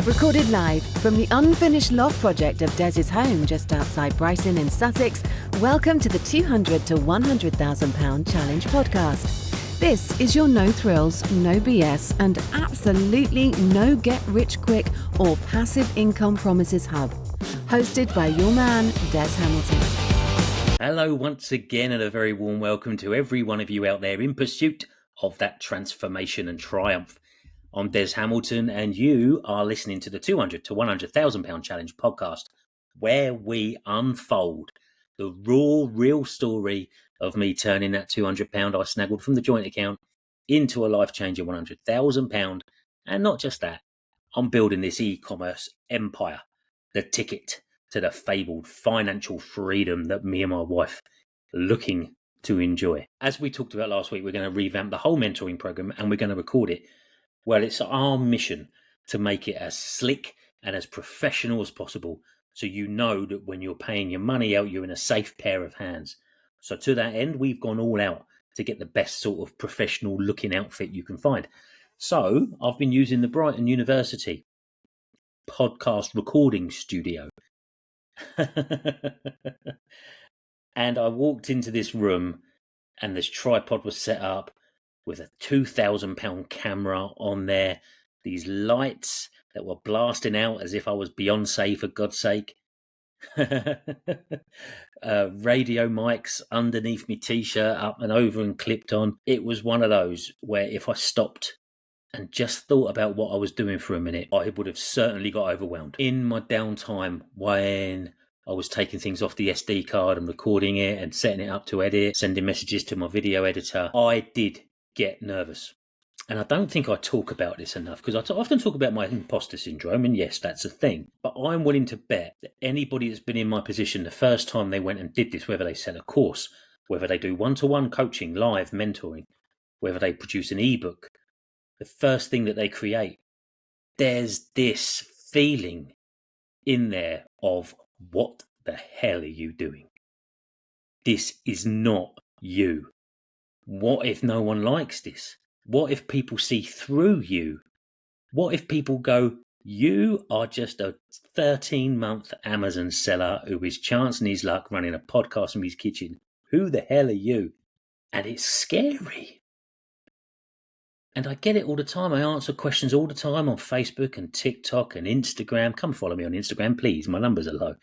Recorded live from the unfinished loft project of Des's home just outside Brighton in Sussex, welcome to the 200 to £100,000 Challenge podcast. This is your no thrills, no BS, and absolutely no get rich quick or passive income promises hub. Hosted by your man, Des Hamilton. Hello once again, and a very warm welcome to every one of you out there in pursuit of that transformation and triumph. I'm Des Hamilton, and you are listening to the 200 to £100,000 Challenge podcast, where we unfold the raw, real story of me turning that £200 I snaggled from the joint account into a life-changing £100,000. And not just that, I'm building this e-commerce empire, the ticket to the fabled financial freedom that me and my wife are looking to enjoy. As we talked about last week, we're going to revamp the whole mentoring program, and we're going to record it. Well, it's our mission to make it as slick and as professional as possible, so you know that when you're paying your money out, you're in a safe pair of hands. So to that end, we've gone all out to get the best sort of professional looking outfit you can find. So I've been using the Brighton University podcast recording studio. And I walked into this room and this tripod was set up with a £2,000 camera on there, these lights that were blasting out as if I was Beyonce, for God's sake. Radio mics underneath my t-shirt, up and over and clipped on. It was one of those where if I stopped and just thought about what I was doing for a minute, I would have certainly got overwhelmed. In my downtime, when I was taking things off the SD card and recording it and setting it up to edit, sending messages to my video editor, I did get nervous. And I don't think I talk about this enough, because I often talk about my imposter syndrome, and yes, that's a thing. But I'm willing to bet that anybody that's been in my position the first time they went and did this, whether they sell a course, whether they do one-to-one coaching, live mentoring, whether they produce an ebook, the first thing that they create, there's this feeling in there of, what the hell are you doing? This is not you. What if no one likes this? What if people see through you? What if people go, you are just a 13-month Amazon seller who is chancing his luck running a podcast from his kitchen? Who the hell are you? And it's scary. And I get it all the time. I answer questions all the time on Facebook and TikTok and Instagram. Come follow me on Instagram, please. My numbers are low.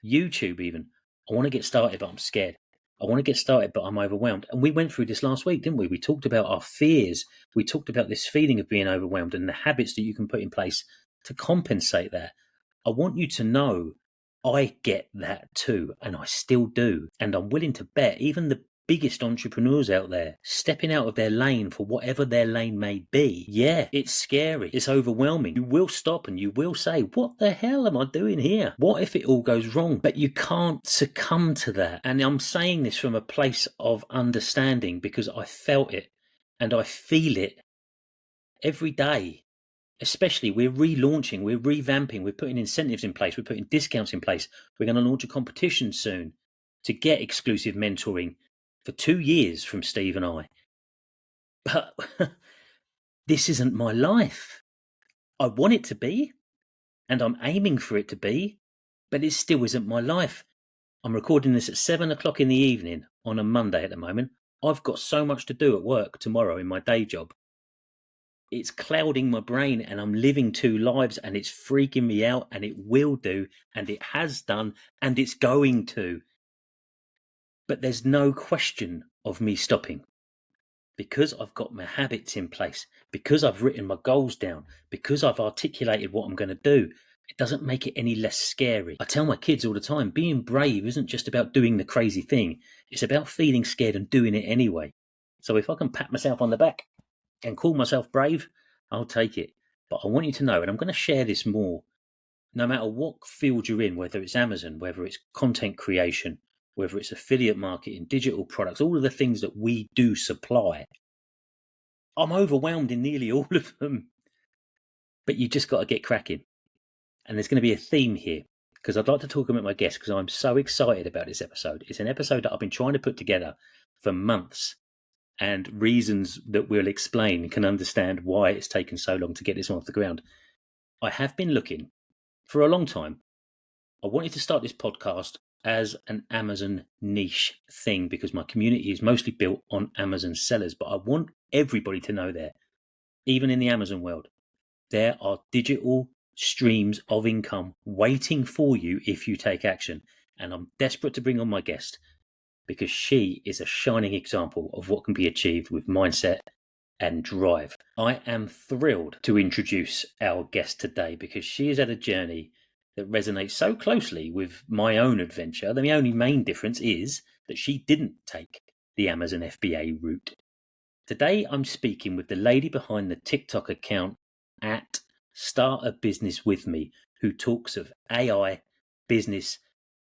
YouTube even. I want to get started, but I'm scared. I want to get started, but I'm overwhelmed. And we went through this last week, didn't we? We talked about our fears. We talked about this feeling of being overwhelmed and the habits that you can put in place to compensate that. I want you to know I get that too, and I still do. And I'm willing to bet even the biggest entrepreneurs out there stepping out of their lane for whatever their lane may be. Yeah, it's scary. It's overwhelming. You will stop and you will say, what the hell am I doing here? What if it all goes wrong? But you can't succumb to that. And I'm saying this from a place of understanding, because I felt it and I feel it every day. Especially, we're relaunching, we're revamping, we're putting incentives in place, we're putting discounts in place. We're going to launch a competition soon to get exclusive mentoring for 2 years from Steve and I. But this isn't my life. I want it to be, and I'm aiming for it to be, but it still isn't my life. I'm recording this at 7 o'clock in the evening on a Monday at the moment. I've got so much to do at work tomorrow in my day job. It's clouding my brain, and I'm living two lives, and it's freaking me out, and it will do, and it has done, and it's going to. But there's no question of me stopping, because I've got my habits in place, because I've written my goals down, because I've articulated what I'm going to do. It doesn't make it any less scary. I tell my kids all the time, being brave isn't just about doing the crazy thing. It's about feeling scared and doing it anyway. So if I can pat myself on the back and call myself brave, I'll take it. But I want you to know, and I'm going to share this more, no matter what field you're in, whether it's Amazon, whether it's content creation, whether it's affiliate marketing, digital products, all of the things that we do supply, I'm overwhelmed in nearly all of them. But you just got to get cracking. And there's going to be a theme here, because I'd like to talk about my guest, because I'm so excited about this episode. It's an episode that I've been trying to put together for months, and reasons that we'll explain can understand why it's taken so long to get this one off the ground. I have been looking for a long time. I wanted to start this podcast as an Amazon niche thing because my community is mostly built on Amazon sellers, but I want everybody to know that, even in the Amazon world, there are digital streams of income waiting for you if you take action. And I'm desperate to bring on my guest because she is a shining example of what can be achieved with mindset and drive. I am thrilled to introduce our guest today because she has had a journey that resonates so closely with my own adventure. The only main difference is that she didn't take the Amazon FBA route. Today, I'm speaking with the lady behind the TikTok account at Start a Business With Me, who talks of AI, business,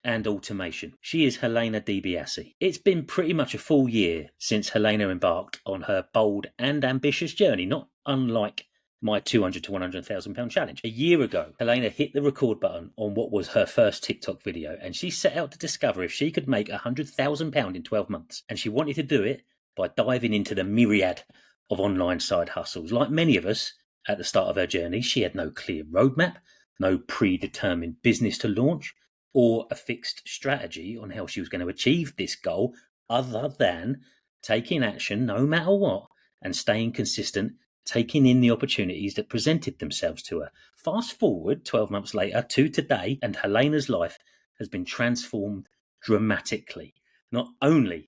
and automation. She is Helena Biase. It's been pretty much a full year since Helena embarked on her bold and ambitious journey, not unlike my 200 to 100,000 pound challenge. A year ago, Helena hit the record button on what was her first TikTok video, and she set out to discover if she could make £100,000 in 12 months. And she wanted to do it by diving into the myriad of online side hustles. Like many of us at the start of her journey, she had no clear roadmap, no predetermined business to launch, or a fixed strategy on how she was going to achieve this goal other than taking action no matter what and staying consistent, taking in the opportunities that presented themselves to her. Fast forward 12 months later to today, and Helena's life has been transformed dramatically. Not only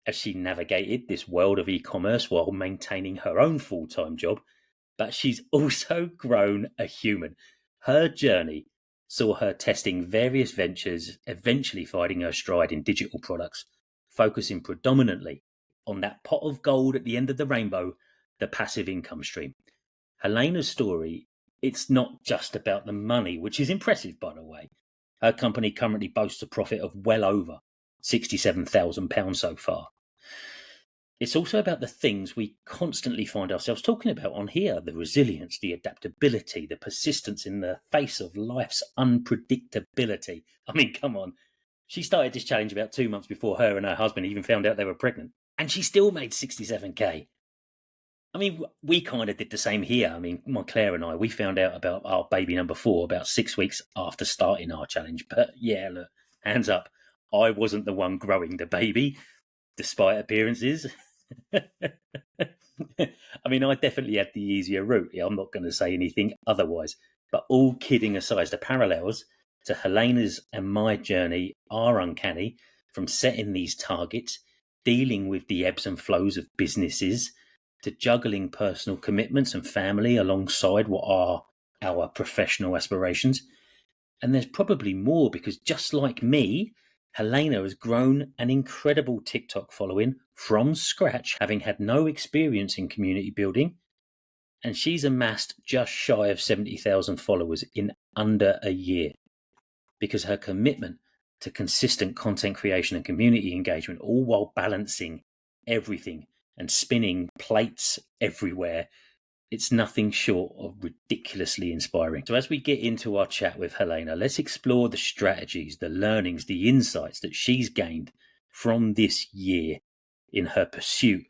has she navigated this world of e-commerce while maintaining her own full-time job, but she's also grown a human. Her journey saw her testing various ventures, eventually finding her stride in digital products, focusing predominantly on that pot of gold at the end of the rainbow, the passive income stream. Helena's story, it's not just about the money, which is impressive, by the way. Her company currently boasts a profit of well over £67,000 so far. It's also about the things we constantly find ourselves talking about on here: the resilience, the adaptability, the persistence in the face of life's unpredictability. I mean, come on. She started this challenge about 2 months before her and her husband even found out they were pregnant, and she still made 67k. I mean, we kind of did the same here. I mean, my Claire and I, we found out about our baby number 4 about 6 weeks after starting our challenge. But yeah, look, hands up, I wasn't the one growing the baby, despite appearances. I mean, I definitely had the easier route. I'm not going to say anything otherwise. But all kidding aside, the parallels to Helena's and my journey are uncanny, from setting these targets, dealing with the ebbs and flows of businesses, to juggling personal commitments and family alongside what are our professional aspirations. And there's probably more, because just like me, Helena has grown an incredible TikTok following from scratch, having had no experience in community building. And she's amassed just shy of 70,000 followers in under a year, because her commitment to consistent content creation and community engagement, all while balancing everything and spinning plates everywhere, it's nothing short of ridiculously inspiring. So as we get into our chat with Helena, let's explore the strategies, the learnings, the insights that she's gained from this year in her pursuit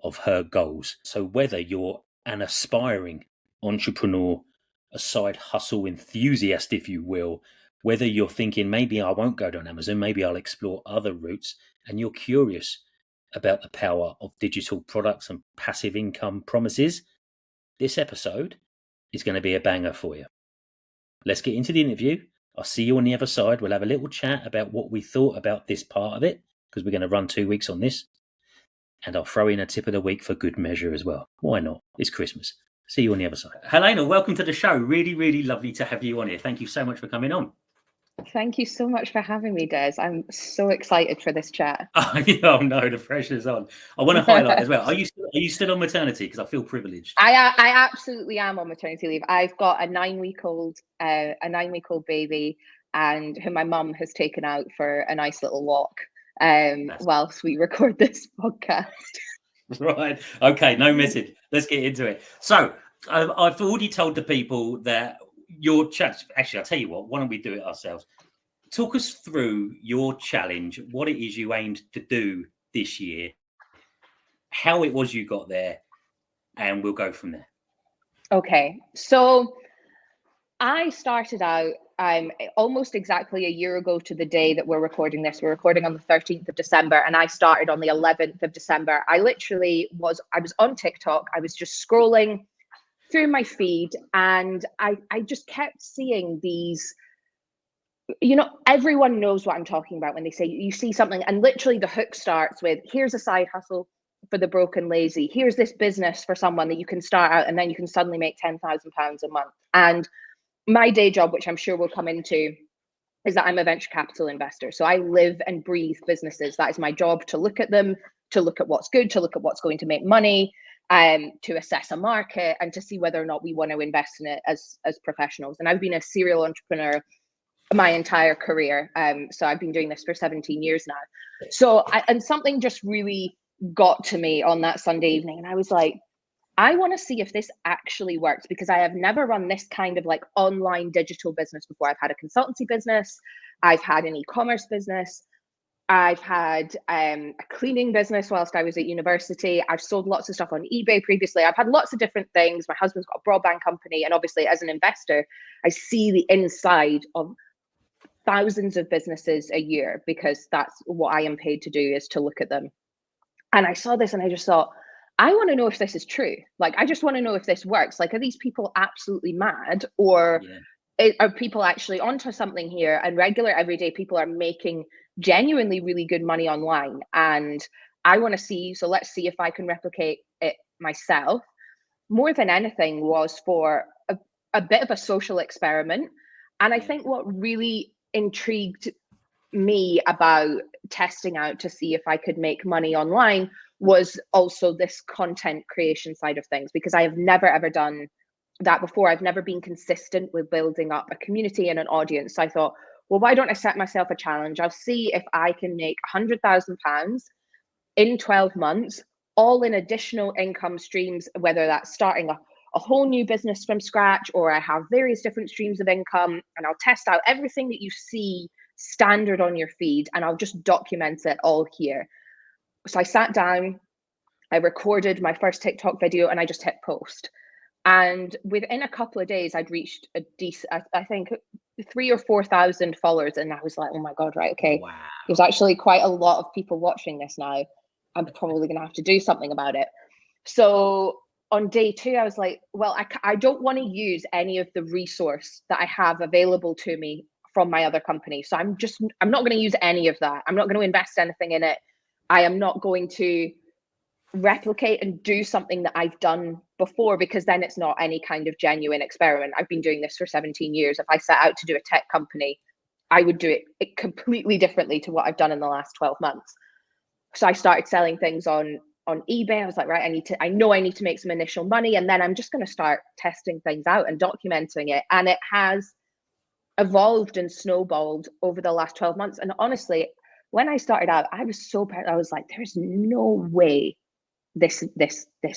of her goals. So whether you're an aspiring entrepreneur, a side hustle enthusiast, if you will, whether you're thinking, maybe I won't go down Amazon, maybe I'll explore other routes, and you're curious about the power of digital products and passive income promises, this episode is going to be a banger for you. Let's get into the interview. I'll see you on the other side. We'll have a little chat about what we thought about this part of it, because we're going to run 2 weeks on this. And I'll throw in a tip of the week for good measure as well. Why not? It's Christmas. See you on the other side. Helena, welcome to the show. Really, really lovely to have you on here. Thank you so much for coming on. Thank you so much for having me, Des. I'm so excited for this chat. Oh no, the pressure's on. I want to highlight as well. Are you still on maternity? Because I feel privileged. I absolutely am on maternity leave. I've got a 9-week-old baby, and who my mum has taken out for a nice little walk whilst we record this podcast. Right. Okay. No message. Let's get into it. So I've already told the people that your challenge. Actually, I'll tell you what. Why don't we do it ourselves? Talk us through your challenge, what it is you aimed to do this year, how it was you got there, and we'll go from there. Okay. So I started out almost exactly a year ago to the day that we're recording this. We're recording on the 13th of December, and I started on the 11th of December. I was on TikTok. I was just scrolling through my feed, and I just kept seeing these, everyone knows what I'm talking about when they say you see something, and literally the hook starts with, here's a side hustle for the broke and lazy. Here's this business for someone that you can start out and then you can suddenly make £10,000 a month. And my day job, which I'm sure we'll come into, is that I'm a venture capital investor. So I live and breathe businesses. That is my job, to look at them, to look at what's good, to look at what's going to make money, to assess a market, and to see whether or not we want to invest in it as professionals. And I've been a serial entrepreneur my entire career. So I've been doing this for 17 years now. So and something just really got to me on that Sunday evening. And I was like, I want to see if this actually works, because I have never run this kind of like online digital business before. I've had a consultancy business. I've had an e-commerce business. I've had a cleaning business whilst I was at university. I've sold lots of stuff on eBay previously. I've had lots of different things. My husband's got a broadband company. And obviously, as an investor, I see the inside of thousands of businesses a year, because that's what I am paid to do, is to look at them. And I saw this and I just thought, I want to know if this is true. Like, I just want to know if this works. Like, are these people absolutely mad, or are people actually onto something here? And regular everyday people are making genuinely really good money online. And I want to see, so let's see if I can replicate it myself. More than anything was for a bit of a social experiment. And I think what really intrigued me about testing out to see if I could make money online was also this content creation side of things, because I have never ever done that before. I've never been consistent with building up a community and an audience. So I thought, well, why don't I set myself a challenge? I'll see if I can make £100,000 in 12 months, all in additional income streams, whether that's starting a whole new business from scratch, or I have various different streams of income, and I'll test out everything that you see standard on your feed, and I'll just document it all here. So I sat down, I recorded my first TikTok video, and I just hit post. And within a couple of days, I'd reached a decent, I think 3,000 or 4,000 followers. And I was like, oh my God, right, okay. Wow. There's actually quite a lot of people watching this now. I'm probably going to have to do something about it. So on day 2, I was like, well, I don't want to use any of the resource that I have available to me from my other company. So I'm not going to use any of that. I'm not going to invest anything in it. I am not going to replicate and do something that I've done before, because then it's not any kind of genuine experiment. I've been doing this for 17 years. If I set out to do a tech company, I would do it completely differently to what I've done in the last 12 months. So I started selling things on eBay. I was like, right, I know I need to make some initial money, and then I'm just going to start testing things out and documenting it. And it has evolved and snowballed over the last 12 months. And honestly, when I started out, I was so proud. I was like, there's no way this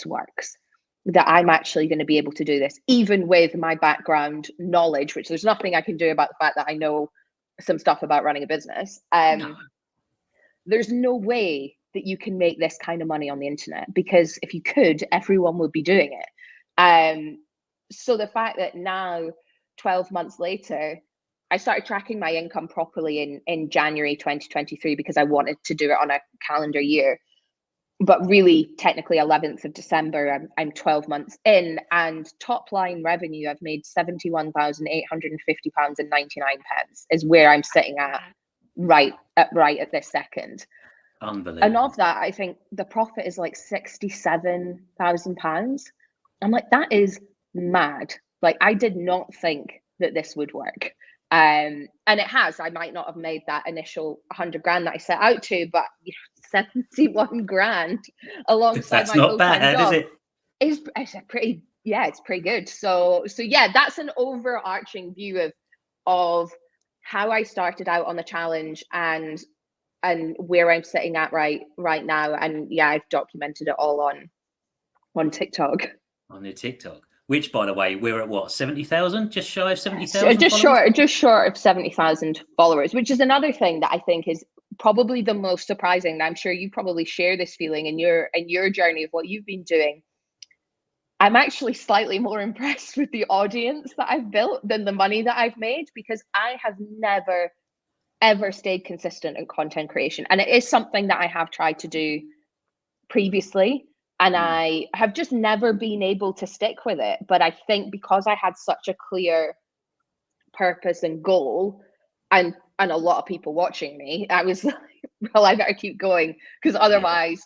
works, that I'm actually going to be able to do this, even with my background knowledge, which there's nothing I can do about the fact that I know some stuff about running a business. No. There's no way that you can make this kind of money on the internet, because if you could, everyone would be doing it. So the fact that now, 12 months later, I started tracking my income properly in January 2023, because I wanted to do it on a calendar year. But really, technically, 11th of December, I'm 12 months in, and top line revenue, I've made £71,850.99 is where I'm sitting at right at this second. Unbelievable. And of that, I think the profit is like £67,000. I'm like, that is mad. Like, I did not think that this would work. And it has. I might not have made that initial 100 grand that I set out to, but 71 grand alongside that's my not full-time bad, job is it? It's pretty good. So yeah, that's an overarching view of how I started out on the challenge and where I'm sitting at right now. And yeah, I've documented it all on TikTok. On your TikTok, which, by the way, we're at what, 70,000? Just shy of 70,000? Just short of 70,000 followers, which is another thing that I think is probably the most surprising. I'm sure you probably share this feeling in your journey of what you've been doing. I'm actually slightly more impressed with the audience that I've built than the money that I've made, because I have never, ever stayed consistent in content creation. And it is something that I have tried to do previously, and I have just never been able to stick with it. But I think because I had such a clear purpose and goal, and a lot of people watching me, I was like, well, I better keep going, because otherwise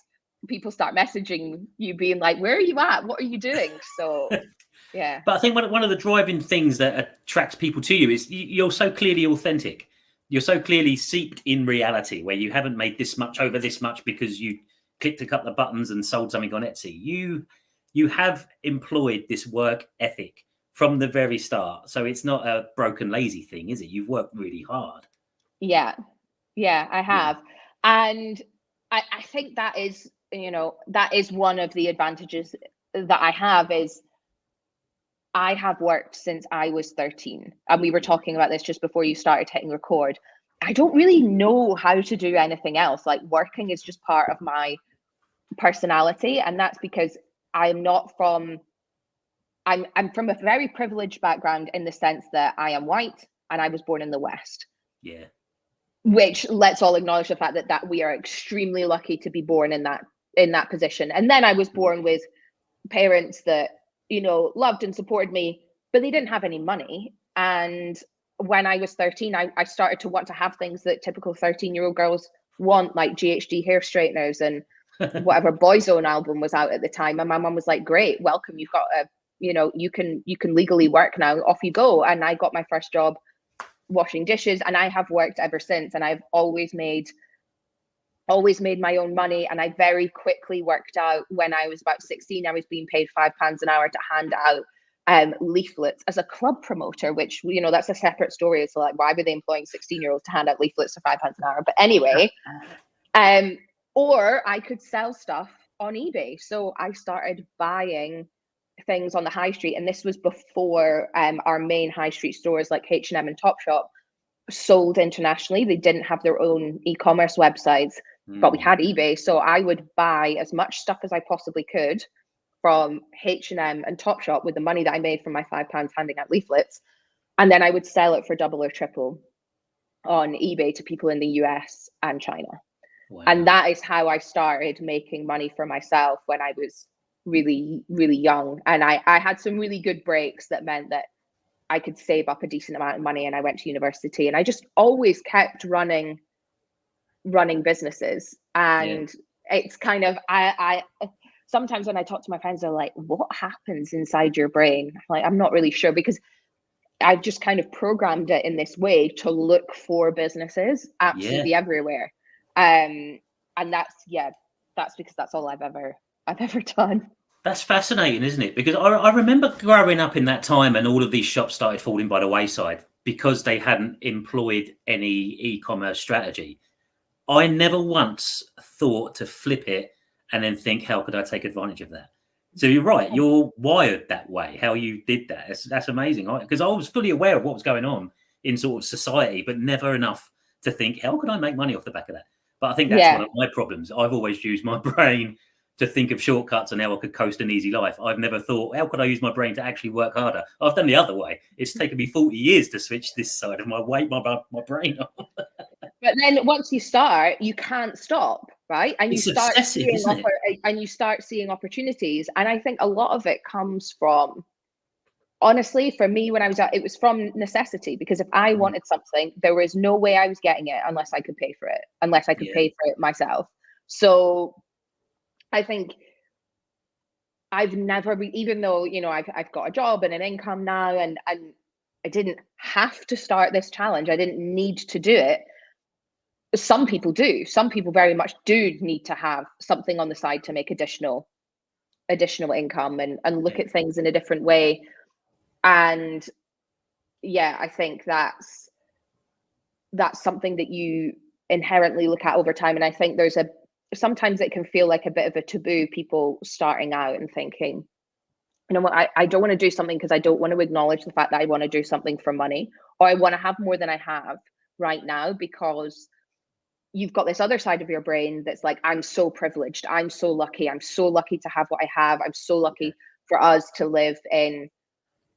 people start messaging you being like, where are you at? What are you doing? So yeah. But I think one of the driving things that attracts people to you is you're so clearly authentic. You're so clearly seeped in reality, where you haven't made this much over this much because you clicked a couple of buttons and sold something on Etsy. You have employed this work ethic from the very start. So it's not a broken, lazy thing, is it? You've worked really hard. Yeah, I have. And I think that is, that is one of the advantages that I have, is I have worked since I was 13. And we were talking about this just before you started hitting record. I don't really know how to do anything else. Like, working is just part of my personality. And that's because I'm not from, I'm from a very privileged background, in the sense that I am white and I was born in the West. Yeah. Which, let's all acknowledge the fact that we are extremely lucky to be born in that position. And then I was born with parents that, loved and supported me, but they didn't have any money. And when I was 13, I started to want to have things that typical 13-year-old girls want, like GHD hair straighteners and whatever Boyzone album was out at the time. And my mum was like, great, welcome, you've got you can legally work now, off you go. And I got my first job washing dishes, and I have worked ever since. And I've always made my own money. And I very quickly worked out, when I was about 16, I was being paid £5 an hour to hand out leaflets as a club promoter, which, that's a separate story. It's like, why were they employing 16-year-olds to hand out leaflets for £5 an hour? But anyway, or I could sell stuff on eBay. So I started buying things on the high street, and this was before our main high street stores like H&M and Topshop sold internationally. They didn't have their own e-commerce websites, but we had eBay. So I would buy as much stuff as I possibly could from H&M and Topshop with the money that I made from my £5 handing out leaflets, and then I would sell it for double or triple on eBay to people in the US and China. Wow. And that is how I started making money for myself when I was really, really young. And I had some really good breaks that meant that I could save up a decent amount of money, and I went to university, and I just always kept running businesses. And it's kind of, I sometimes when I talk to my friends, they're like, what happens inside your brain? Like, I'm not really sure, because I've just kind of programmed it in this way to look for businesses absolutely everywhere. And that's because that's all I've ever done. That's fascinating, isn't it? Because I remember growing up in that time, and all of these shops started falling by the wayside because they hadn't employed any e-commerce strategy. I never once thought to flip it and then think, how could I take advantage of that? So you're right, you're wired that way, how you did that. That's amazing. Because I was fully aware of what was going on in sort of society, but never enough to think, how could I make money off the back of that? But I think that's one of my problems. I've always used my brain to think of shortcuts and how I could coast an easy life. I've never thought, how could I use my brain to actually work harder? I've done the other way. It's taken me 40 years to switch this side of my brain on. But then once you start, you can't stop, right? And it's obsessive, isn't it? And you start seeing opportunities. And I think a lot of it comes from, honestly, for me, when I was out, it was from necessity. Because if I wanted something, there was no way I was getting it unless I could pay for it, unless I could pay for it myself. So I think I've never, even though, I've got a job and an income now, and I didn't have to start this challenge. I didn't need to do it. Some people do. Some people very much do need to have something on the side to make additional income and look at things in a different way. And I think that's something that you inherently look at over time. And I think sometimes it can feel like a bit of a taboo, people starting out and thinking, you know what, I don't want to do something because I don't want to acknowledge the fact that I want to do something for money, or I want to have more than I have right now, because you've got this other side of your brain that's like, I'm so privileged, I'm so lucky to have what I have, I'm so lucky for us to live in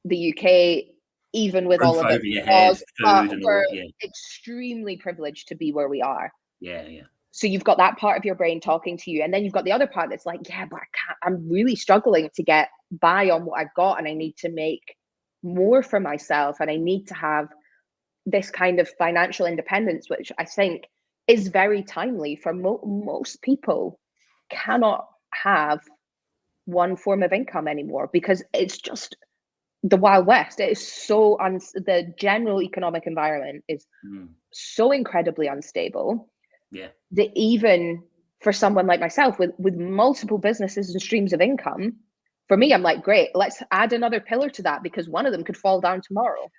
the UK, even with all Roof of it. over your head, food and all We're that. Yeah, extremely privileged to be where we are. yeah. So you've got that part of your brain talking to you, and then you've got the other part that's like, yeah, but I'm really struggling to get by on what I've got, and I need to make more for myself, and I need to have this kind of financial independence, which I think is very timely for most people. Cannot have one form of income anymore because it's just the Wild West. It is so the general economic environment is so incredibly unstable. Yeah. That even for someone like myself with multiple businesses and streams of income, for me, I'm like, great, let's add another pillar to that because one of them could fall down tomorrow.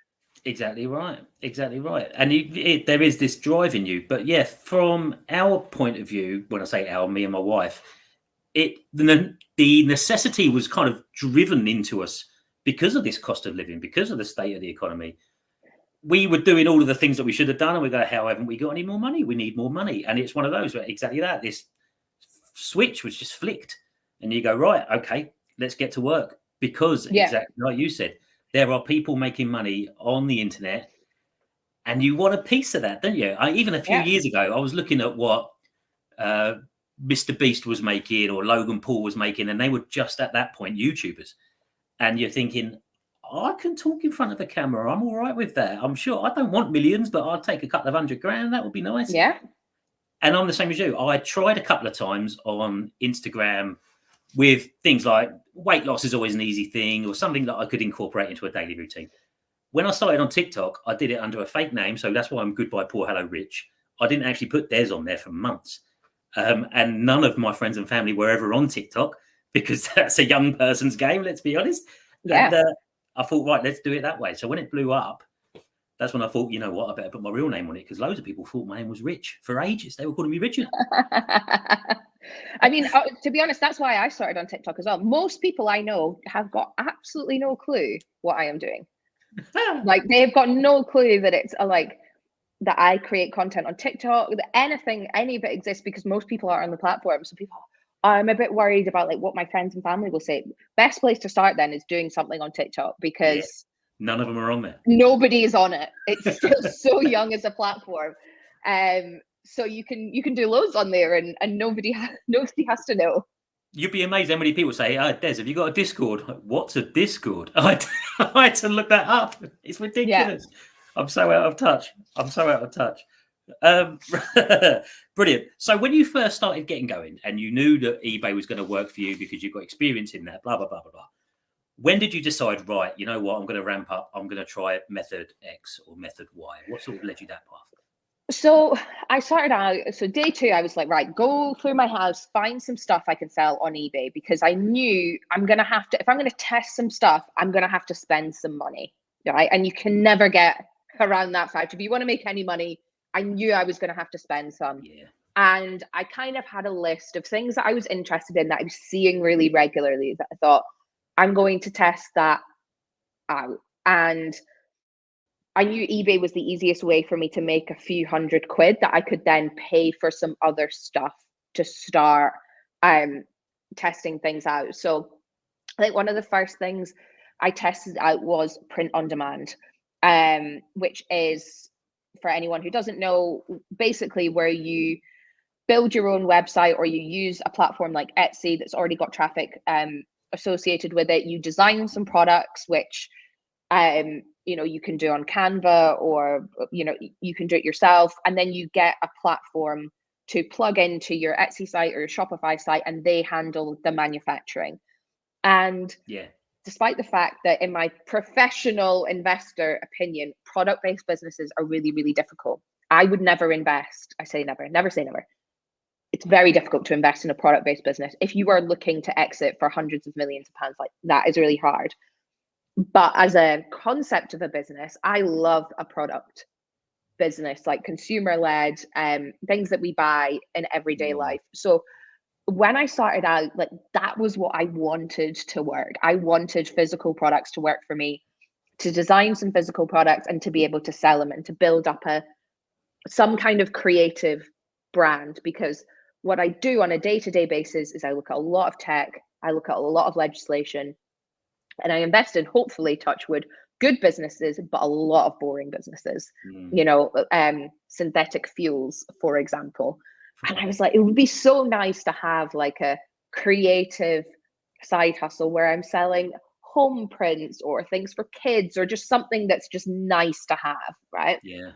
Exactly right. And there is this drive in you. But yeah, from our point of view, when I say our, me and my wife, the necessity was kind of driven into us because of this cost of living, because of the state of the economy. We were doing all of the things that we should have done, and we go, how haven't we got any more money? We need more money. And it's one of those where exactly that, this switch was just flicked. And you go, right, okay, let's get to work. Because exactly like you said, there are people making money on the internet, and you want a piece of that, don't you? Even a few years ago, I was looking at what Mr. Beast was making or Logan Paul was making, and they were just at that point YouTubers. And you're thinking, I can talk in front of a camera. I'm all right with that. I'm sure I don't want millions, but I'll take a couple of $100,000. That would be nice. Yeah. And I'm the same as you. I tried a couple of times on Instagram with things like weight loss is always an easy thing or something that I could incorporate into a daily routine. When I started on TikTok, I did it under a fake name. So that's why I'm Goodbye Poor Hello Rich. I didn't actually put Des on there for months. And none of my friends and family were ever on TikTok because that's a young person's game, let's be honest. Yeah. And I thought, right, let's do it that way. So when it blew up, that's when I thought, you know what, I better put my real name on it because loads of people thought my name was Rich for ages. They were calling me Richard. I mean, to be honest, that's why I started on TikTok as well. Most people I know have got absolutely no clue what I am doing. Like they've got no clue that it's that I create content on TikTok, that any of it exists because most people are on the platform. So people, I'm a bit worried about like what my friends and family will say. Best place to start then is doing something on TikTok because none of them are on there. Nobody is on it. It's still so young as a platform. So you can do loads on there and nobody has to know. You'd be amazed how many people say, Des, have you got a Discord? What's a Discord? I had to look that up. It's ridiculous. Yeah. I'm so out of touch. Brilliant. So when you first started getting going and you knew that eBay was going to work for you because you've got experience in that, blah, blah, blah, blah, blah. When did you decide, right, you know what, I'm going to ramp up. I'm going to try method X or method Y. What sort of led you that path? So I started out, day 2, I was like, right, go through my house, find some stuff I can sell on eBay because I knew I'm going to have to, if I'm going to test some stuff, I'm going to have to spend some money, right? And you can never get around that fact. If you want to make any money, I knew I was going to have to spend some. Yeah. And I kind of had a list of things that I was interested in that I was seeing really regularly that I thought, I'm going to test that out. And I knew eBay was the easiest way for me to make a few £100 that I could then pay for some other stuff to start testing things out. So I think one of the first things I tested out was print on demand, which is, for anyone who doesn't know, basically where you build your own website or you use a platform like Etsy that's already got traffic associated with it. You design some products, which you can do on Canva or, you can do it yourself. And then you get a platform to plug into your Etsy site or your Shopify site, and they handle the manufacturing. And despite the fact that in my professional investor opinion, product-based businesses are really, really difficult. I would never invest. I say never say never. It's very difficult to invest in a product-based business. If you are looking to exit for hundreds of millions of pounds, like that is really hard. But as a concept of a business, I love a product business, like consumer-led, things that we buy in everyday life. So when I started out, like that was what I wanted to work. I wanted physical products to work for me, to design some physical products and to be able to sell them and to build up some kind of creative brand. Because what I do on a day-to-day basis is I look at a lot of tech, I look at a lot of legislation, And I invest in, hopefully, touch wood, good businesses, but a lot of boring businesses, you know, synthetic fuels, for example. And I was like, it would be so nice to have like a creative side hustle where I'm selling home prints or things for kids or just something that's just nice to have, right? Yeah.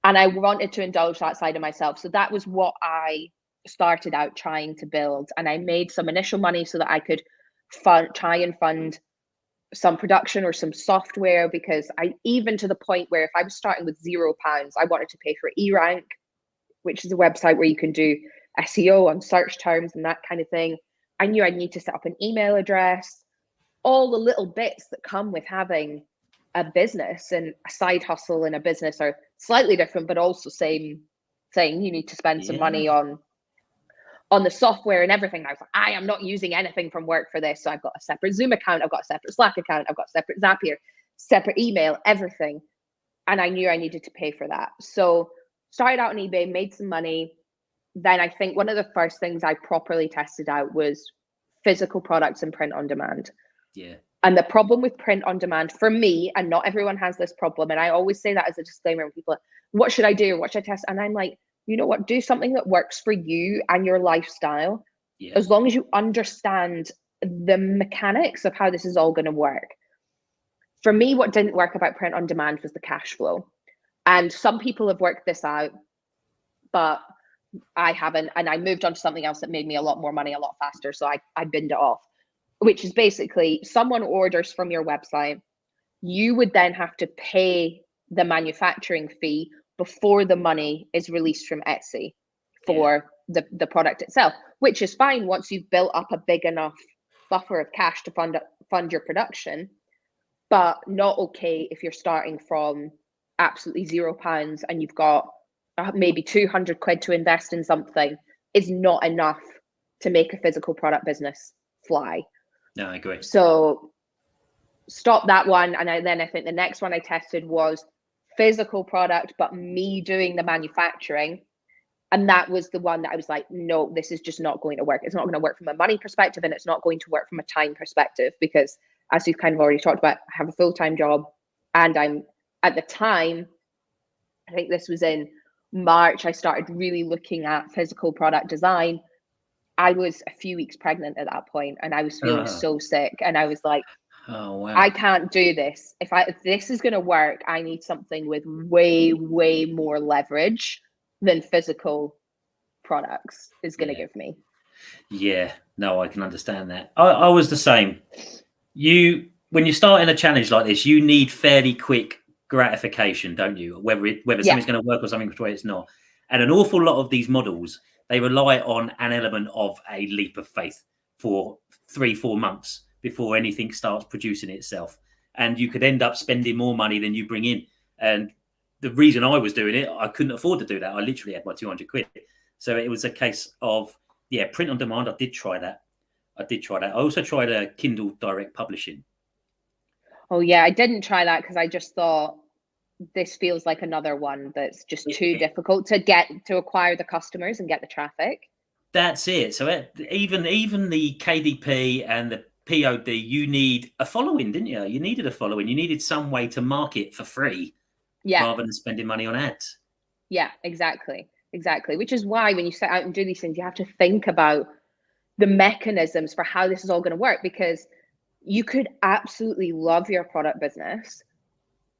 And I wanted to indulge that side of myself. So that was what I started out trying to build. And I made some initial money so that I could try and fund some production or some software, because I, even to the point where if I was starting with £0, I wanted to pay for eRank, which is a website where you can do SEO on search terms and that kind of thing. I knew I'd need to set up an email address, all the little bits that come with having a business. And a side hustle and a business are slightly different, but also same thing. You need to spend some money on the software and everything. I was like, I am not using anything from work for this. So I've got a separate Zoom account, I've got a separate Slack account, I've got a separate Zapier, separate email, everything. And I knew I needed to pay for that. So started out on eBay, made some money. Then I think one of the first things I properly tested out was physical products and print on demand. Yeah. And the problem with print on demand for me, and not everyone has this problem, and I always say that as a disclaimer when people are, what should I do? What should I test? And I'm like, you know what, do something that works for you and your lifestyle. Yeah. As long as you understand the mechanics of how this is all going to work. For me, what didn't work about print on demand was the cash flow. And some people have worked this out, but I haven't. And I moved on to something else that made me a lot more money a lot faster. So I binned it off, which is basically someone orders from your website. You would then have to pay the manufacturing fee before the money is released from Etsy for the product itself, which is fine once you've built up a big enough buffer of cash to fund your production, but not okay if you're starting from absolutely £0 and you've got maybe 200 quid to invest in something. Is not enough to make a physical product business fly. No, I agree. So stop that one. And then I think the next one I tested was physical product, but me doing the manufacturing. And that was the one that I was like, no, this is just not going to work. It's not going to work from a money perspective, and it's not going to work from a time perspective, because as we've kind of already talked about, I have a full-time job, and I'm at the time, I think this was in March, I started really looking at physical product design. I was a few weeks pregnant at that point, and I was feeling so sick, and I was like, oh wow, I can't do this. If this is going to work, I need something with way more leverage than physical products is going to give me. Yeah, no, I can understand that. I was the same. When you're starting a challenge like this, you need fairly quick gratification, don't you? Whether something's going to work or something where it's not. And an awful lot of these models, they rely on an element of a leap of faith for 3-4 months before anything starts producing itself. And you could end up spending more money than you bring in. And the reason I was doing it, I couldn't afford to do that. I literally had my 200 quid. So it was a case of, print on demand. I did try that. I also tried a Kindle direct publishing. Oh yeah, I didn't try that because I just thought this feels like another one that's just too difficult to acquire the customers and get the traffic. That's it. So even the KDP and the POD, you need a following, didn't you? You needed a following. You needed some way to market for free, rather than spending money on ads. Yeah, exactly. Which is why when you set out and do these things, you have to think about the mechanisms for how this is all going to work, because you could absolutely love your product business,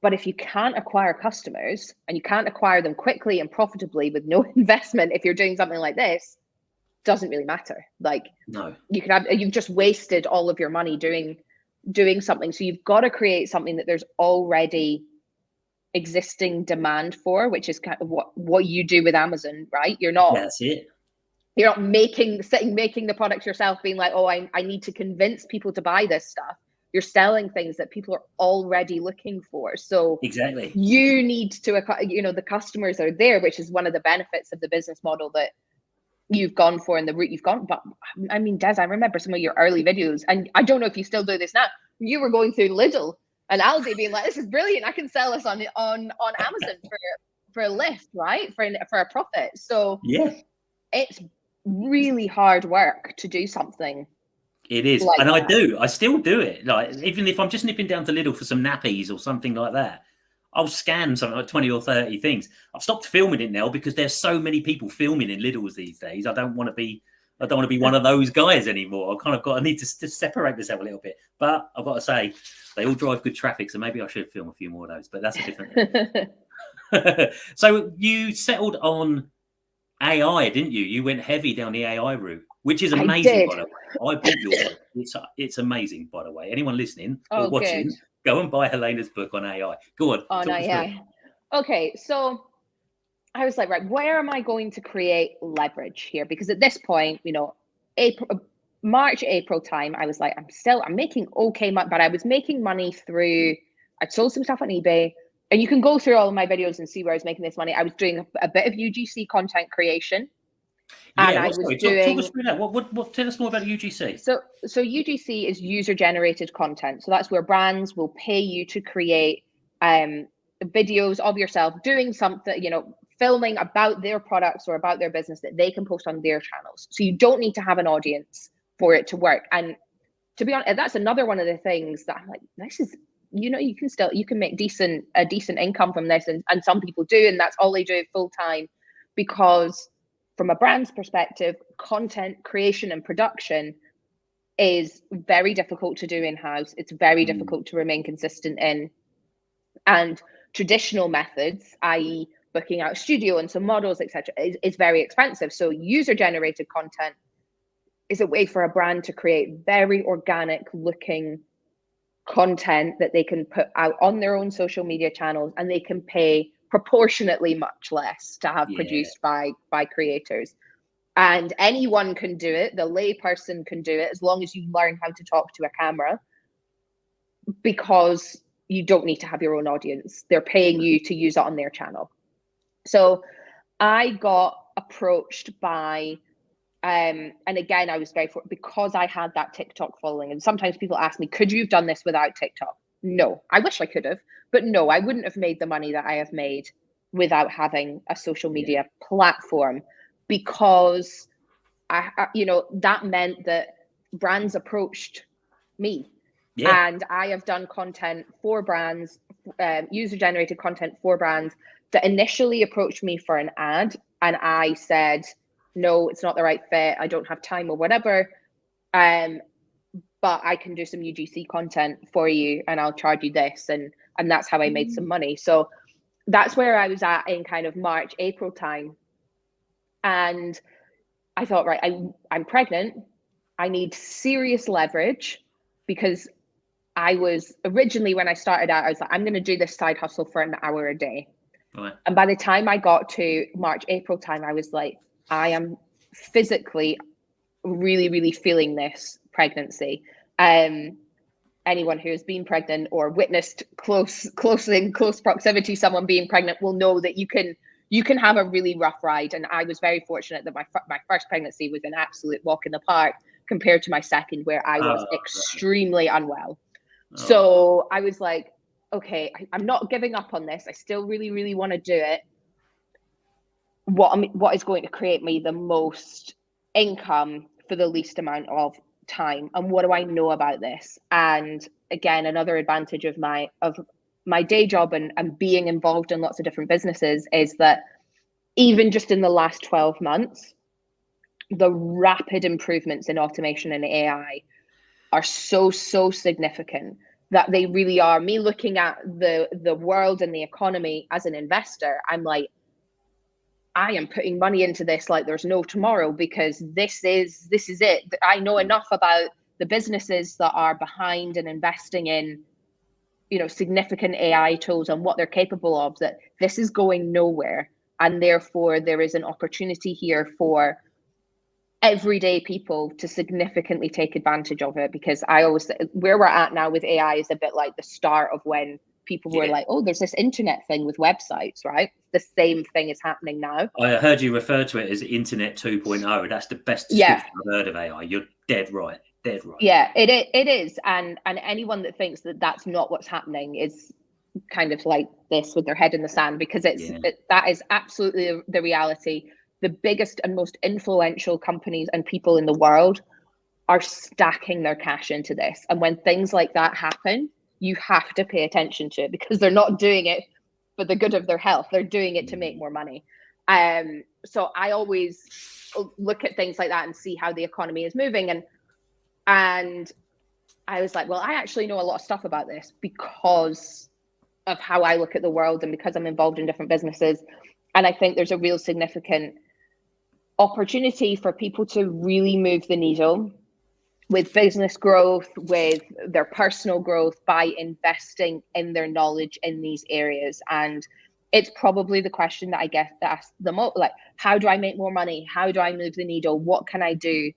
but if you can't acquire customers and you can't acquire them quickly and profitably with no investment, if you're doing something like this, doesn't really matter. Like, no, you've just wasted all of your money doing something. So you've got to create something that there's already existing demand for, which is kind of what you do with Amazon, right? You're not. That's it. You're not making the products yourself, being like, oh, I need to convince people to buy this stuff. You're selling things that people are already looking for. So exactly, you need to, the customers are there, which is one of the benefits of the business model that you've gone for and the route you've gone. But I mean, Des, I remember some of your early videos, and I don't know if you still do this now. You were going through Lidl and Aldi being like, this is brilliant. I can sell this on Amazon for a lift, right? For a profit. So it's really hard work to do something It is. like And that. I still do it. Like, even if I'm just nipping down to Lidl for some nappies or something like that, I'll scan something like 20 or 30 things. I've stopped filming it now because there's so many people filming in Lidl's these days. I don't want to be one of those guys anymore. I need to separate myself a little bit. But I've got to say, they all drive good traffic, so maybe I should film a few more of those. But that's a different thing. So you settled on AI, didn't you? You went heavy down the AI route, which is amazing, by the way. I bought your book. It's amazing, by the way. Anyone listening or watching, Good. go and buy Helena's book on AI. Go on, On talk us through it. AI. Okay, so I was like, right, where am I going to create leverage here? Because at this point, March, April time, I was like, I'm making okay money, but I was making money through, I'd sold some stuff on eBay. And you can go through all of my videos and see where I was making this money. I was doing a bit of UGC content creation. And I was talk us through that. What tell us more about UGC. So UGC is user generated content. So that's where brands will pay you to create videos of yourself doing something, filming about their products or about their business that they can post on their channels. So you don't need to have an audience for it to work. And to be honest, that's another one of the things that I'm like, this is, you can make a decent income from this. And some people do, and that's all they do full time, because from a brand's perspective, content creation and production is very difficult to do in-house. It's very difficult to remain consistent in. And traditional methods, i.e. booking out a studio and some models, etc., is very expensive. So user-generated content is a way for a brand to create very organic looking content that they can put out on their own social media channels, and they can pay proportionately much less to have produced by creators. And anyone can do it. The layperson can do it, as long as you learn how to talk to a camera, because you don't need to have your own audience. They're paying you to use it on their channel. So I got approached by, and again, I was very fortunate because I had that TikTok following. And sometimes people ask me, could you have done this without TikTok? No, I wish I could have, but no, I wouldn't have made the money that I have made without having a social media platform, because that meant that brands approached me. And I have done content for brands, user-generated content for brands that initially approached me for an ad, and I said, no, it's not the right fit, I don't have time or whatever, but I can do some UGC content for you and I'll charge you this, and that's how I made some money. So that's where I was at in kind of March, April time. And I thought, right, I'm pregnant, I need serious leverage, because I was originally, when I started out, I was like, I'm going to do this side hustle for an hour a day. Right. And by the time I got to March, April time, I was like, I am physically really, really feeling this pregnancy. Anyone who has been pregnant or witnessed close proximity someone being pregnant will know that you can have a really rough ride. And I was very fortunate that my first pregnancy was an absolute walk in the park compared to my second, where I was extremely unwell. So I was like, okay, I'm not giving up on this. I still really, really want to do it. What is going to create me the most income for the least amount of time? And what do I know about this? And again, another advantage of my day job and being involved in lots of different businesses is that even just in the last 12 months, the rapid improvements in automation and AI are so significant that they really are. Me looking at the world and the economy as an investor, I'm like, I am putting money into this like there's no tomorrow, because this is it. I know enough about the businesses that are behind and investing in, significant AI tools and what they're capable of, that this is going nowhere. And therefore there is an opportunity here for everyday people to significantly take advantage of it. Because I always, where we're at now with AI is a bit like the start of when people were like, oh, there's this internet thing with websites, right? The same thing is happening now. I heard you refer to it as Internet 2.0. That's the best description I've heard of AI. You're dead right. Yeah, it is. And anyone that thinks that that's not what's happening is kind of like this with their head in the sand, because that is absolutely the reality. The biggest and most influential companies and people in the world are stacking their cash into this. And when things like that happen, you have to pay attention to it, because they're not doing it for the good of their health. They're doing it to make more money. So I always look at things like that and see how the economy is moving. And I was like, well, I actually know a lot of stuff about this because of how I look at the world and because I'm involved in different businesses. And I think there's a real significant opportunity for people to really move the needle with business growth, with their personal growth, by investing in their knowledge in these areas. And it's probably the question that I get asked the most, like, how do I make more money? How do I move the needle? What can I do?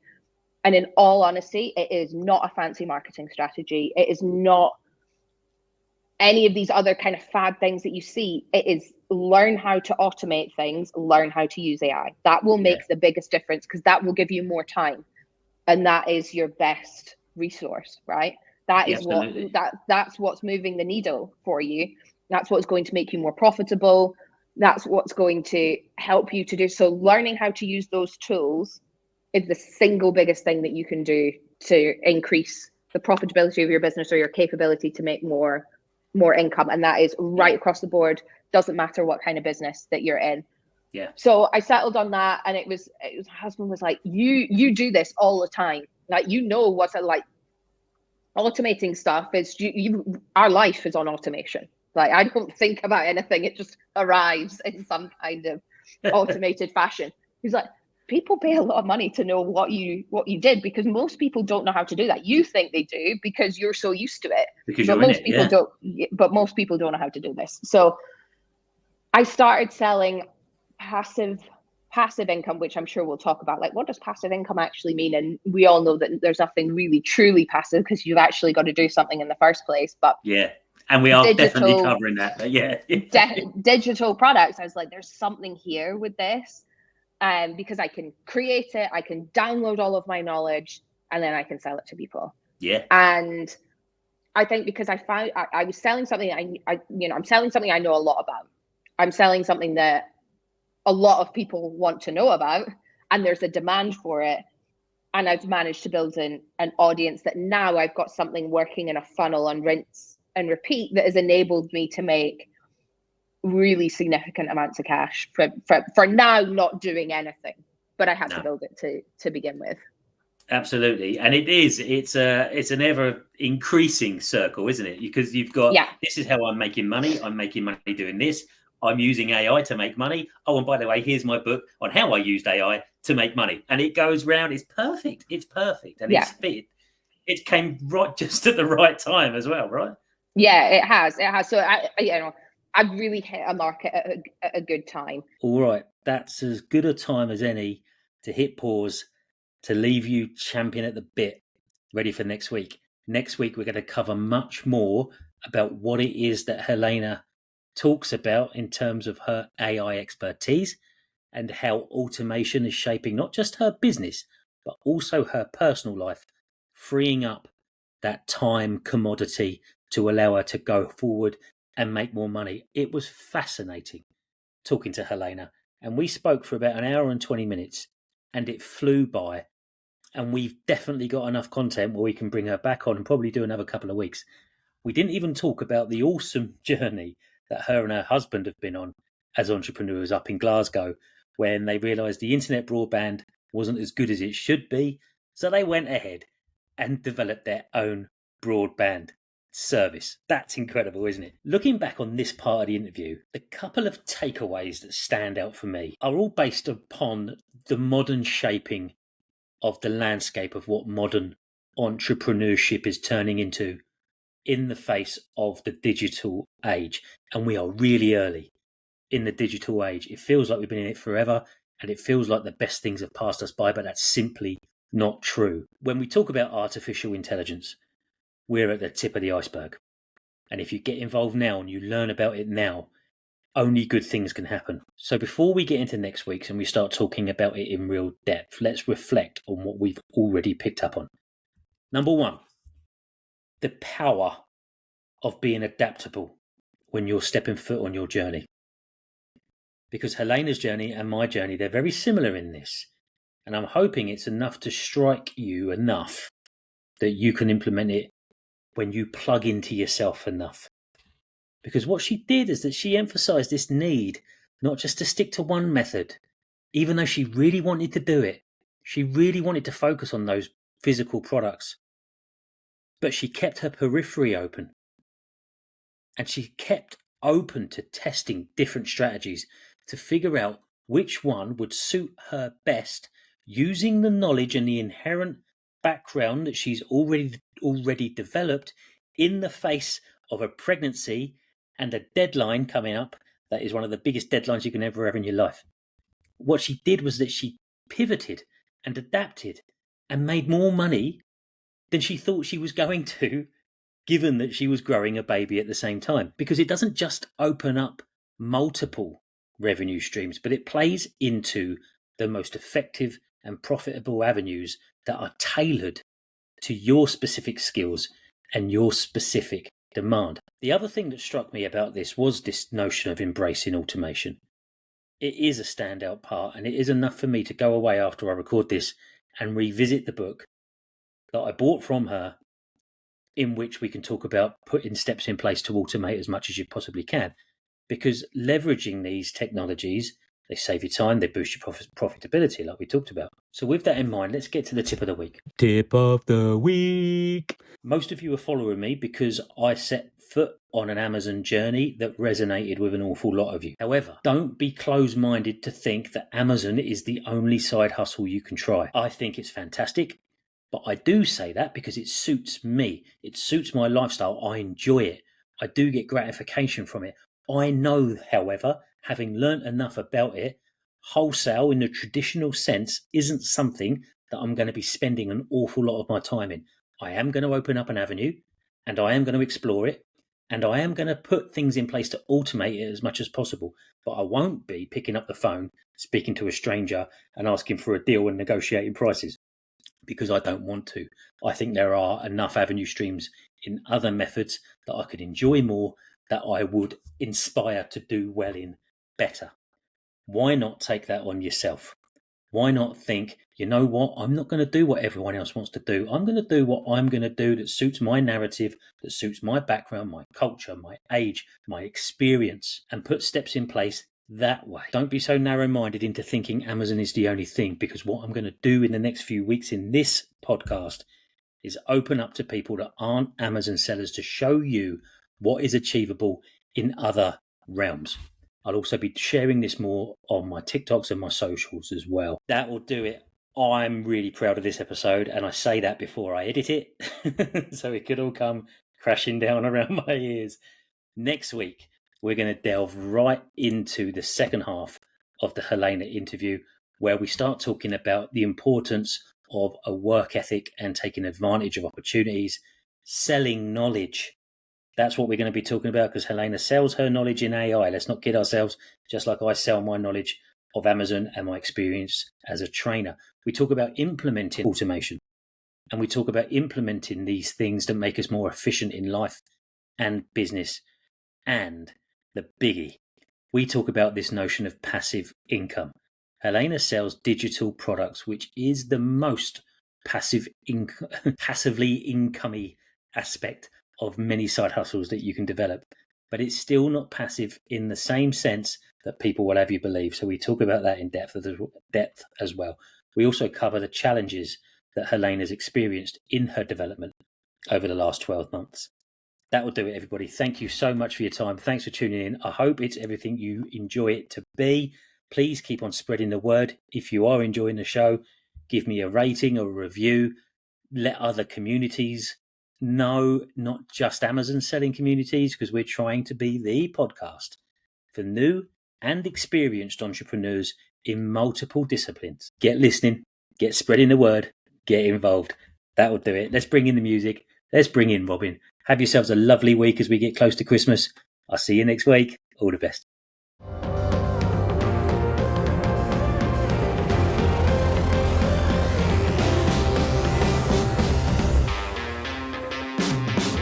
And in all honesty, it is not a fancy marketing strategy. It is not any of these other kind of fad things that you see. It is learn how to automate things, learn how to use AI. That will make the biggest difference, because that will give you more time. And that is your best resource, right? That is that's what's moving the needle for you. That's what's going to make you more profitable. That's what's going to help you to do. So learning how to use those tools is the single biggest thing that you can do to increase the profitability of your business, or your capability to make more income. And that is right across the board. Doesn't matter what kind of business that you're in. Yeah. So I settled on that, and it was my husband was like, you do this all the time. Like, you know what's like automating stuff is our life is on automation. Like, I don't think about anything. It just arrives in some kind of automated fashion. He's like, people pay a lot of money to know what you did, because most people don't know how to do that. You think they do because you're so used to it. But most people don't. But most people don't know how to do this. So I started selling passive income, which I'm sure we'll talk about. Like, what does passive income actually mean? And we all know that there's nothing really truly passive, because you've actually got to do something in the first place. But and we are definitely covering that. But digital products, I was like, there's something here with this, because I can create it, I can download all of my knowledge, and then I can sell it to people. And I think because I found I was selling something I'm selling something I know a lot about. I'm selling something that a lot of people want to know about, and there's a demand for it. And I've managed to build an audience that now I've got something working in a funnel and rinse and repeat that has enabled me to make really significant amounts of cash for now, not doing anything. But I had to build it to begin with. Absolutely. And it's an ever increasing circle, isn't it? Because you've got, this is how I'm making money. I'm making money doing this. I'm using AI to make money. Oh, and by the way, here's my book on how I used AI to make money. And it goes round. It's perfect. And it came right just at the right time as well, right? Yeah, it has. So I've really hit a market at a good time. All right. That's as good a time as any to hit pause, to leave you champion at the bit, ready for next week. Next week, we're going to cover much more about what it is that Helena talks about in terms of her AI expertise, and how automation is shaping not just her business, but also her personal life, freeing up that time commodity to allow her to go forward and make more money. It was fascinating talking to Helena, and we spoke for about an hour and 20 minutes, and it flew by. And we've definitely got enough content where we can bring her back on and probably do another couple of weeks. We didn't even talk about the awesome journey that her and her husband have been on as entrepreneurs up in Glasgow, when they realised the internet broadband wasn't as good as it should be. So they went ahead and developed their own broadband service. That's incredible, isn't it? Looking back on this part of the interview, the couple of takeaways that stand out for me are all based upon the modern shaping of the landscape of what modern entrepreneurship is turning into in the face of the digital age. And we are really early in the digital age. It feels like we've been in it forever, and it feels like the best things have passed us by, but that's simply not true. When we talk about artificial intelligence, we're at the tip of the iceberg. And if you get involved now and you learn about it now, only good things can happen. So before we get into next week's and we start talking about it in real depth, let's reflect on what we've already picked up on. Number one, the power of being adaptable when you're stepping foot on your journey. Because Helena's journey and my journey, they're very similar in this. And I'm hoping it's enough to strike you enough that you can implement it when you plug into yourself enough. Because what she did is that she emphasized this need not just to stick to one method, even though she really wanted to do it. She really wanted to focus on those physical products. But she kept her periphery open. And she kept open to testing different strategies to figure out which one would suit her best, using the knowledge and the inherent background that she's already developed in the face of a pregnancy and a deadline coming up that is one of the biggest deadlines you can ever have in your life. What she did was that she pivoted and adapted and made more money than she thought she was going to, given that she was growing a baby at the same time. Because it doesn't just open up multiple revenue streams, but it plays into the most effective and profitable avenues that are tailored to your specific skills and your specific demand. The other thing that struck me about this was this notion of embracing automation. It is a standout part, and it is enough for me to go away after I record this and revisit the book that I bought from her, in which we can talk about putting steps in place to automate as much as you possibly can. Because leveraging these technologies, they save you time, they boost your profitability, like we talked about. So with that in mind, let's get to the tip of the week. Tip of the week. Most of you are following me because I set foot on an Amazon journey that resonated with an awful lot of you. However, don't be closed-minded to think that Amazon is the only side hustle you can try. I think it's fantastic, but I do say that because it suits me. It suits my lifestyle. I enjoy it. I do get gratification from it. I know, however, having learnt enough about it, wholesale in the traditional sense isn't something that I'm going to be spending an awful lot of my time in. I am going to open up an avenue, and I am going to explore it, and I am going to put things in place to automate it as much as possible. But I won't be picking up the phone, speaking to a stranger and asking for a deal and negotiating prices, because I don't want to. I think there are enough avenue streams in other methods that I could enjoy more, that I would inspire to do well in better. Why not take that on yourself? Why not think, you know what, I'm not going to do what everyone else wants to do. I'm going to do what I'm going to do that suits my narrative, that suits my background, my culture, my age, my experience, and put steps in place that way. Don't be so narrow-minded into thinking Amazon is the only thing, because what I'm going to do in the next few weeks in this podcast is open up to people that aren't Amazon sellers to show you what is achievable in other realms. I'll also be sharing this more on my TikToks and my socials as well. That will do it. I'm really proud of this episode, and I say that before I edit it, so it could all come crashing down around my ears. Next week, we're going to delve right into the second half of the Helena interview, where we start talking about the importance of a work ethic and taking advantage of opportunities, selling knowledge. That's what we're going to be talking about, because Helena sells her knowledge in AI. Let's not kid ourselves, just like I sell my knowledge of Amazon and my experience as a trainer. We talk about implementing automation, and we talk about implementing these things that make us more efficient in life and business. And the biggie, we talk about this notion of passive income. Helena sells digital products, which is the most passively incomey aspect of many side hustles that you can develop, but it's still not passive in the same sense that people will have you believe. So we talk about that in depth as well. We also cover the challenges that Helena's experienced in her development over the last 12 months. That will do it, everybody. Thank you so much for your time. Thanks for tuning in. I hope it's everything you enjoy it to be. Please keep on spreading the word. If you are enjoying the show, give me a rating or a review. Let other communities know, not just Amazon selling communities, because we're trying to be the podcast for new and experienced entrepreneurs in multiple disciplines. Get listening, get spreading the word, get involved. That will do it. Let's bring in the music. Let's bring in Robin. Have yourselves a lovely week as we get close to Christmas. I'll see you next week. All the best.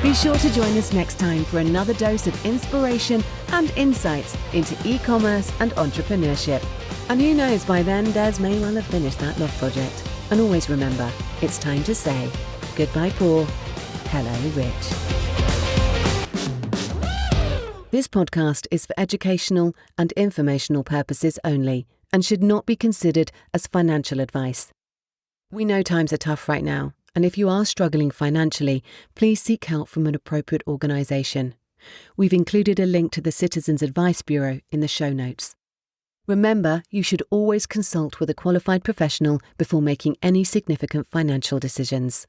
Be sure to join us next time for another dose of inspiration and insights into e-commerce and entrepreneurship. And who knows, by then Des may well have finished that love project. And always remember, it's time to say goodbye poor, hello rich. This podcast is for educational and informational purposes only and should not be considered as financial advice. We know times are tough right now, and if you are struggling financially, please seek help from an appropriate organisation. We've included a link to the Citizens Advice Bureau in the show notes. Remember, you should always consult with a qualified professional before making any significant financial decisions.